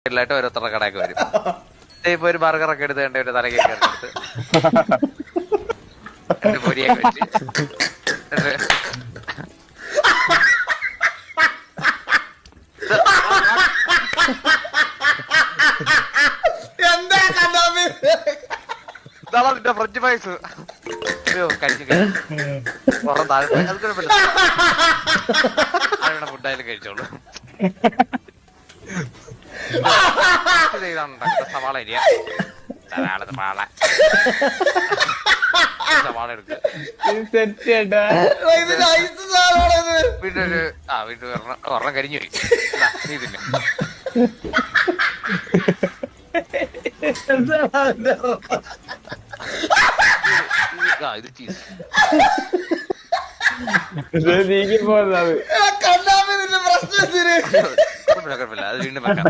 ായിട്ട് ഓരോരുത്തരുടെ കടയൊക്കെ വരും. ഇപ്പൊ ഒരു ബർഗറൊക്കെ എടുത്ത് കണ്ട ഒരു തലക്കേക്ക് എടുത്ത് പൊരിയൊക്കെ വെച്ച് നിന്റെ ഫ്രഞ്ച് ഫ്രൈസ് കഴിച്ചു പുറം താഴെ അത് കുഴപ്പമില്ല, ഫുഡായാലും കഴിച്ചോളൂ. സവാള അരിയ സവാള എടുക്കുക, വീട്ടിലൊരു വീട്ടിൽ ഒരെണ്ണം കരിഞ്ഞു പോയി. നീ തിന്നെ ഇത് ചീസ് നീങ്ങി പോകുന്നത് കുഴപ്പമില്ല, അത് വീണ്ടും വെക്കാം.